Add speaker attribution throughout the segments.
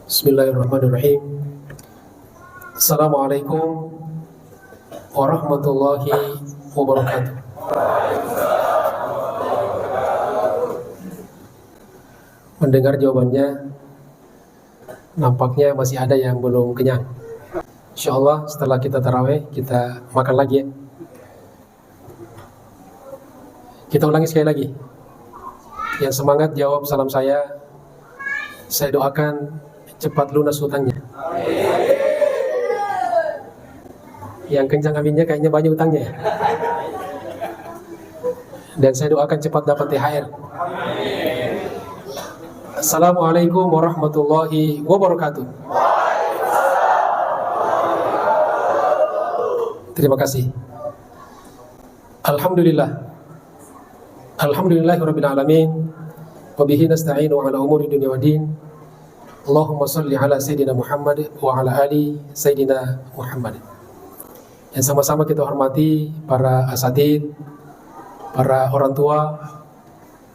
Speaker 1: Bismillahirrahmanirrahim. Assalamualaikum warahmatullahi wabarakatuh. Mendengar jawabannya, nampaknya masih ada yang belum kenyang. Insyaallah setelah kita tarawih, kita makan lagi ya. Kita ulangi sekali lagi. Yang semangat jawab salam saya doakan cepat lunas hutangnya. Yang kencang aminnya kayaknya banyak hutangnya. Dan saya doakan cepat dapat THR. Assalamualaikum warahmatullahi wabarakatuh. Terima kasih. Alhamdulillahirabbil alamin. Wa bihi nasta'inu ala umuri dunya waddin. Allahumma shalli ala sayyidina Muhammad wa ala ali sayyidina Muhammad. Yang sama-sama kita hormati para asatidz, para orang tua,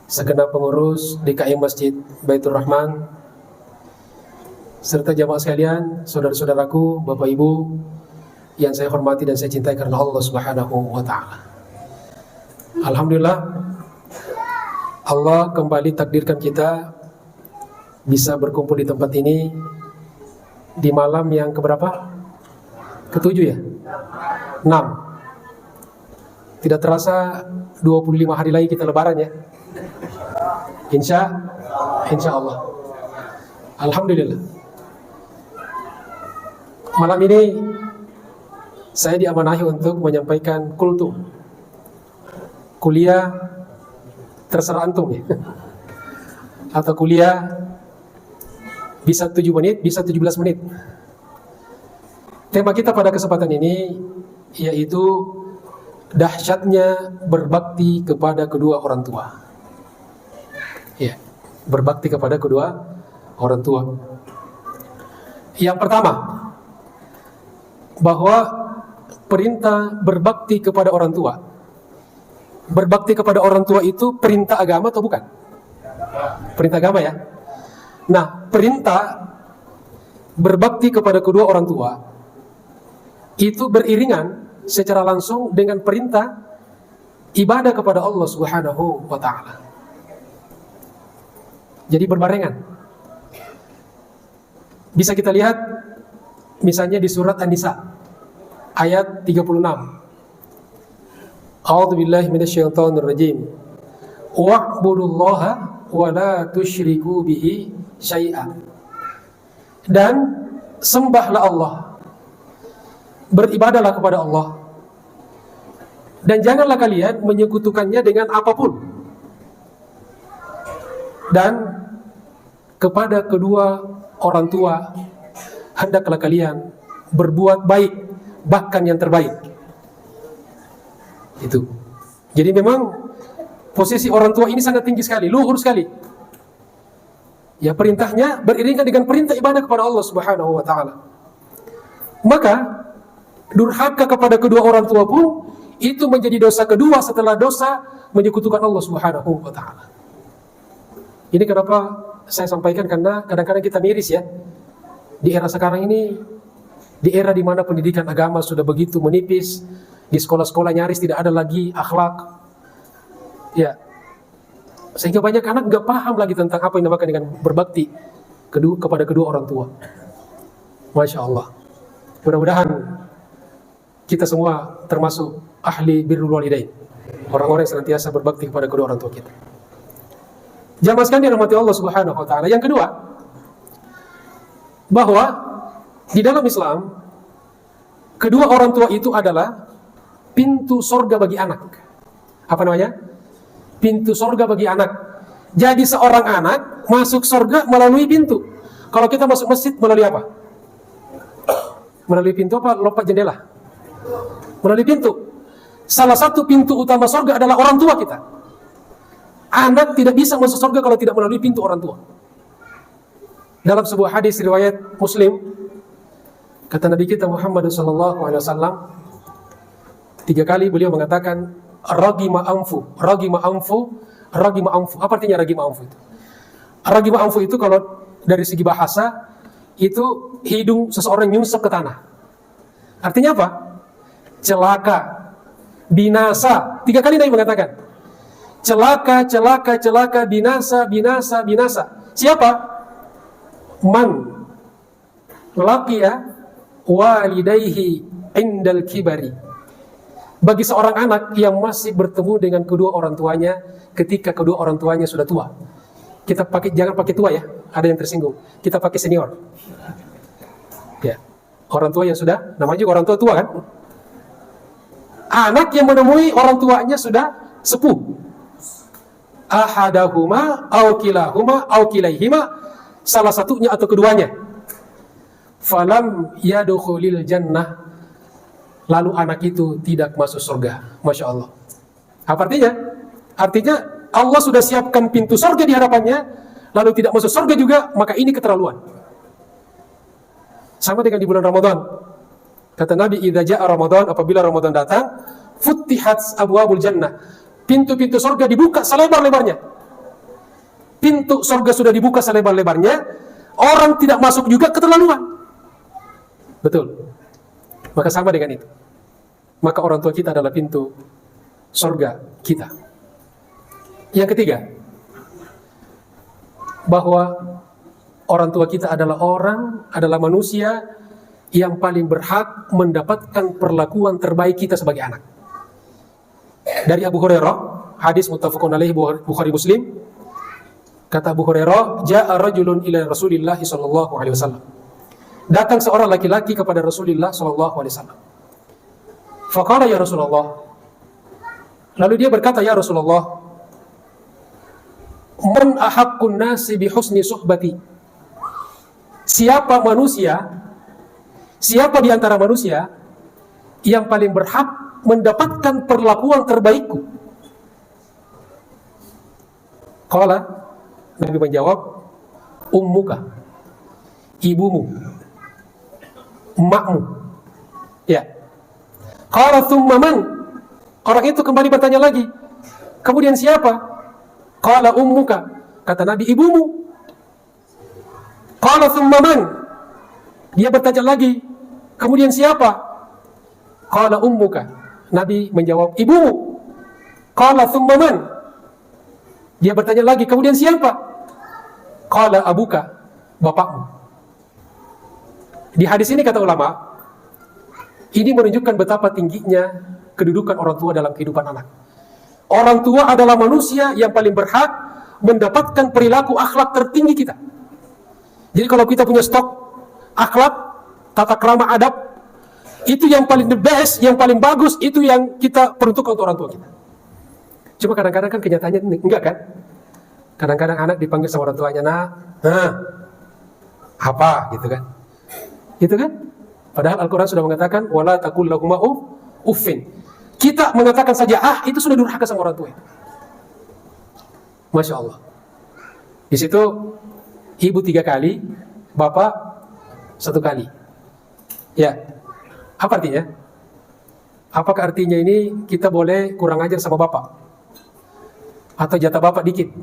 Speaker 1: segenap pengurus DKI Masjid Baitur Rahman, serta jamaah sekalian, saudara-saudaraku, Bapak Ibu yang saya hormati dan saya cintai karena Allah Subhanahu wa taala. Alhamdulillah, Allah kembali takdirkan kita bisa berkumpul di tempat ini di malam yang keberapa? Ketujuh ya? 6. Tidak terasa 25 hari lagi kita lebaran ya? Insya Allah. Alhamdulillah. Malam ini saya diamanahi untuk menyampaikan kultum. Kuliah terserah antum ya. Atau kuliah bisa 7 menit, bisa 17 menit. Tema kita pada kesempatan ini yaitu dahsyatnya berbakti kepada kedua orang tua. Ya, berbakti kepada kedua orang tua. Yang pertama, bahwa perintah berbakti kepada orang tua. Berbakti kepada orang tua itu perintah agama atau bukan? Perintah agama ya. Nah, perintah berbakti kepada kedua orang tua itu beriringan secara langsung dengan perintah ibadah kepada Allah Subhanahu wa taala. Jadi berbarengan. Bisa kita lihat misalnya di surat An-Nisa ayat 36. A'udzubillahi minasyaitonir rajim. Wa'budullaha wa la tusyriku bihi syai'a. Dan sembahlah Allah, beribadahlah kepada Allah, dan janganlah kalian menyekutukannya dengan apapun. Dan kepada kedua orang tua hendaklah kalian berbuat baik, bahkan yang terbaik. Itu. Jadi memang posisi orang tua ini sangat tinggi sekali, luhur sekali. Ya, perintahnya beriringan dengan perintah ibadah kepada Allah Subhanahu wa taala. Maka durhaka kepada kedua orang tua pun itu menjadi dosa kedua setelah dosa menyekutukan Allah Subhanahu wa taala. Ini kenapa saya sampaikan, karena kadang-kadang kita miris ya. Di era sekarang ini, di era di mana pendidikan agama sudah begitu menipis, di sekolah-sekolah nyaris tidak ada lagi akhlak. Ya. Sehingga banyak anak nggak paham lagi tentang apa yang dinamakan dengan berbakti kepada kedua orang tua. Masya Allah. Mudah-mudahan kita semua termasuk ahli birrul walidain, orang-orang yang senantiasa berbakti kepada kedua orang tua kita. Jamaah sekalian dirahmati Allah Subhanahu wa taala. Yang kedua, bahwa di dalam Islam kedua orang tua itu adalah pintu surga bagi anak. Apa namanya? Pintu surga bagi anak. Jadi seorang anak masuk surga melalui pintu. Kalau kita masuk masjid melalui apa? Melalui pintu apa? Lompat jendela? Melalui pintu. Salah satu pintu utama surga adalah orang tua kita. Anak tidak bisa masuk surga kalau tidak melalui pintu orang tua. Dalam sebuah hadis riwayat Muslim, kata Nabi kita Muhammad SAW, 3 kali beliau mengatakan ragima anfu. Apa artinya ragima anfu itu? Ragima anfu itu kalau dari segi bahasa itu hidung seseorang nyungsep ke tanah. Artinya apa? Celaka, binasa. 3 kali Nabi mengatakan. Celaka, celaka, celaka, binasa, binasa, binasa. Siapa? Man laqiya walidayhi indal kibari. Bagi seorang anak yang masih bertemu dengan kedua orang tuanya ketika kedua orang tuanya sudah tua. Kita pakai, jangan pakai tua ya, ada yang tersinggung. Kita pakai senior. Ya, orang tua yang sudah, namanya juga orang tua kan? Anak yang menemui orang tuanya sudah sepuh. Ahadahuma au kilahuma au kilaihima, salah satunya atau keduanya. Falam yadkhulil jannah, lalu anak itu tidak masuk surga. Masya Allah. Apa artinya? Artinya Allah sudah siapkan pintu surga di hadapannya, lalu tidak masuk surga juga, maka ini keterlaluan. Sama dengan di bulan Ramadan. Kata Nabi, idza jaa Ramadan, apabila Ramadan datang, futtihat abwabul jannah. Pintu-pintu surga dibuka selebar-lebarnya. Pintu surga sudah dibuka selebar-lebarnya, orang tidak masuk juga, keterlaluan. Betul. Maka sama dengan itu. Maka orang tua kita adalah pintu surga kita. Yang ketiga, bahwa orang tua kita adalah manusia yang paling berhak mendapatkan perlakuan terbaik kita sebagai anak. Dari Abu Hurairah, hadis muttafaqun alaihi Bukhari Muslim, kata Abu Hurairah, ja'a rajulun ila Rasulillah sallallahu alaihi wasallam. Datang seorang laki-laki kepada Rasulullah sallallahu alaihi wasallam. Faqala ya Rasulullah. Lalu dia berkata, ya Rasulullah, man ahaqqun nasi bi husni suhbati. Siapa di antara manusia yang paling berhak mendapatkan perlakuan terbaikku? Qala, Nabi menjawab, ummuka, ibumu, emakmu. Ya. Qala thumma man? Orang itu kembali bertanya lagi, kemudian siapa? Qala ummuka, kata Nabi, ibumu. Qala thumma man? Dia bertanya lagi, kemudian siapa? Qala ummuka. Nabi menjawab, ibumu. Qala thumma man? Dia bertanya lagi, kemudian siapa? Qala abuka, bapakmu. Di hadis ini kata ulama, ini menunjukkan betapa tingginya kedudukan orang tua dalam kehidupan anak. Orang tua adalah manusia yang paling berhak mendapatkan perilaku akhlak tertinggi kita. Jadi kalau kita punya stok akhlak, tata krama adab, itu yang paling the best, yang paling bagus, itu yang kita peruntukkan untuk orang tua kita. Cuma kadang-kadang kan kenyataannya enggak kan? Kadang-kadang anak dipanggil sama orang tuanya, nah, apa gitu kan? Gitu kan? Padahal Al-Quran sudah mengatakan, wala taqul lahuma uffin. Kita mengatakan saja itu sudah durhaka sama orang tua. Masya Allah. Di situ ibu 3 kali, bapak 1 kali. Ya, apa artinya? Apakah artinya ini kita boleh kurang ajar sama bapak? Atau jatah bapak dikit?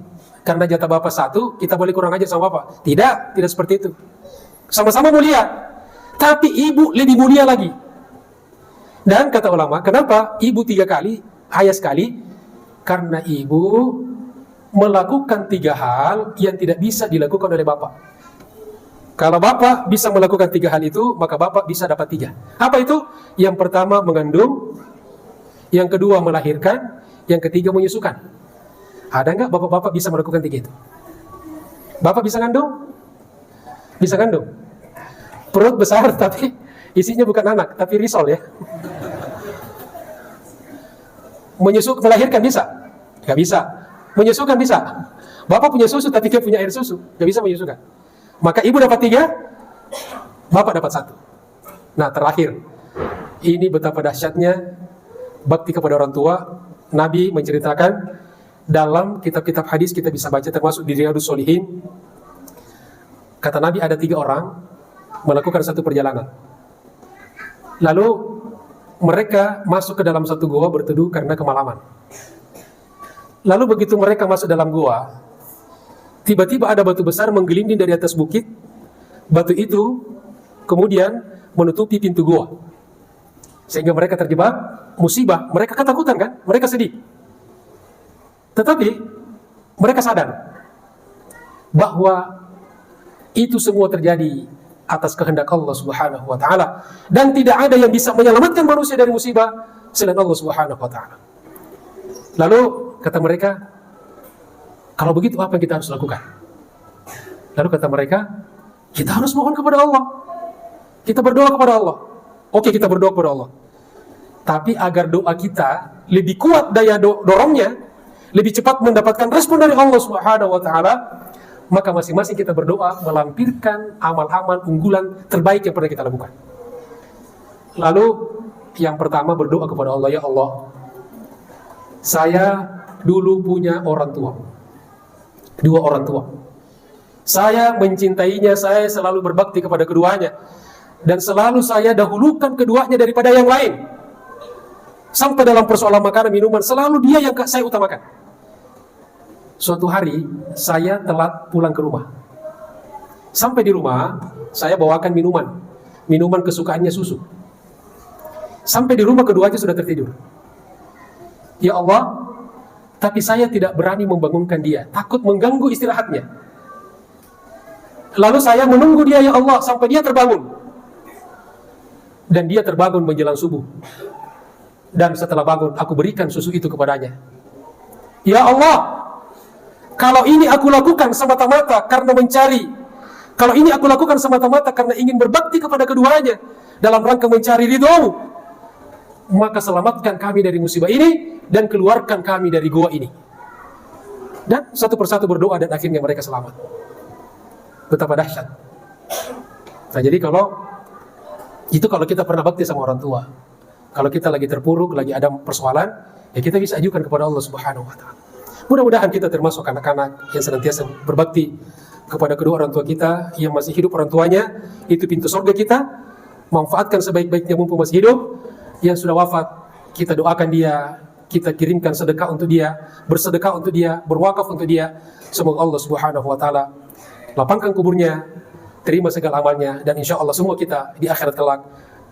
Speaker 1: Karena jatah bapak 1, kita boleh kurang ajar sama bapak? Tidak, tidak seperti itu. Sama-sama mulia, tapi ibu lebih mulia lagi. Dan kata ulama, kenapa ibu 3 kali, ayah sekali? Karena ibu melakukan 3 hal yang tidak bisa dilakukan oleh bapak. Kalau bapak bisa melakukan 3 hal itu, maka bapak bisa dapat 3. Apa itu? Yang pertama mengandung, yang kedua melahirkan, yang ketiga menyusukan. Ada nggak bapak-bapak bisa melakukan 3 itu? Bapak bisa ngandung? Bisa ngandung? Perut besar tapi isinya bukan anak, tapi risol ya. Melahirkan bisa? Gak bisa. Menyusukan bisa? Bapak punya susu tapi dia punya air susu, gak bisa menyusukan. Maka ibu dapat 3, bapak dapat 1. Nah terakhir, ini betapa dahsyatnya bakti kepada orang tua. Nabi menceritakan dalam kitab-kitab hadis, kita bisa baca termasuk di Riyadhus Shalihin. Kata Nabi, ada 3 orang melakukan satu perjalanan. Lalu mereka masuk ke dalam satu gua berteduh karena kemalaman. Lalu begitu mereka masuk dalam gua, tiba-tiba ada batu besar menggelinding dari atas bukit, batu itu kemudian menutupi pintu gua, sehingga mereka terjebak musibah. Mereka ketakutan kan? Mereka sedih. Tetapi mereka sadar bahwa itu semua terjadi atas kehendak Allah Subhanahu wa taala, dan tidak ada yang bisa menyelamatkan manusia dari musibah selain Allah Subhanahu wa taala. Lalu kata mereka, kalau begitu apa yang kita harus lakukan? Lalu kata mereka, kita harus mohon kepada Allah. Kita berdoa kepada Allah. Oke, kita berdoa kepada Allah. Tapi agar doa kita lebih kuat daya dorongnya, lebih cepat mendapatkan respon dari Allah Subhanahu wa taala, maka masing-masing kita berdoa melampirkan amal-amal unggulan terbaik yang pernah kita lakukan. Lalu yang pertama berdoa kepada Allah, ya Allah, saya dulu punya orang tua, 2 orang tua. Saya mencintainya, saya selalu berbakti kepada keduanya, dan selalu saya dahulukan keduanya daripada yang lain. Sampai dalam persoalan makanan, minuman, selalu dia yang saya utamakan. Suatu hari, saya telat pulang ke rumah. Sampai di rumah, saya bawakan minuman kesukaannya, susu. Sampai di rumah, keduanya sudah tertidur. Ya Allah, tapi saya tidak berani membangunkan dia, takut mengganggu istirahatnya. Lalu saya menunggu dia, ya Allah, sampai dia terbangun. Dan dia terbangun menjelang subuh. Dan setelah bangun, aku berikan susu itu kepadanya. Ya Allah, kalau ini aku lakukan semata-mata karena mencari, kalau ini aku lakukan semata-mata karena ingin berbakti kepada keduanya dalam rangka mencari ridho-Mu, maka selamatkan kami dari musibah ini dan keluarkan kami dari gua ini. Dan satu persatu berdoa dan akhirnya mereka selamat. Betapa dahsyat. Nah, jadi kalau kita pernah bakti sama orang tua, kalau kita lagi terpuruk, lagi ada persoalan, ya kita bisa ajukan kepada Allah Subhanahu wa taala. Mudah-mudahan kita termasuk anak-anak yang senantiasa berbakti kepada kedua orang tua kita yang masih hidup. Orang tuanya itu pintu surga kita. Manfaatkan sebaik-baiknya mumpung masih hidup. Yang sudah wafat, kita doakan dia, kita kirimkan sedekah untuk dia, bersedekah untuk dia, berwakaf untuk dia. Semoga Allah Subhanahu wa taala lapangkan kuburnya, terima segala amalnya, dan insya Allah semua kita di akhirat kelak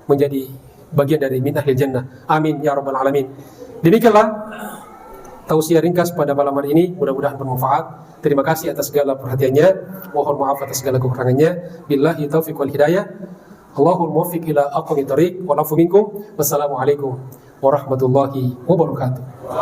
Speaker 1: menjadi bagian dari min ahlil jannah. Amin ya rabbal alamin. Demikianlah tausiah ringkas pada malam hari ini, mudah-mudahan bermanfaat. Terima kasih atas segala perhatiannya. Mohon maaf atas segala kekurangannya. Billahi taufiq wal hidayah. Allahul muwaffiq ila aqwamit thoriq. Wal afu minkum. Wassalamualaikum warahmatullahi wabarakatuh.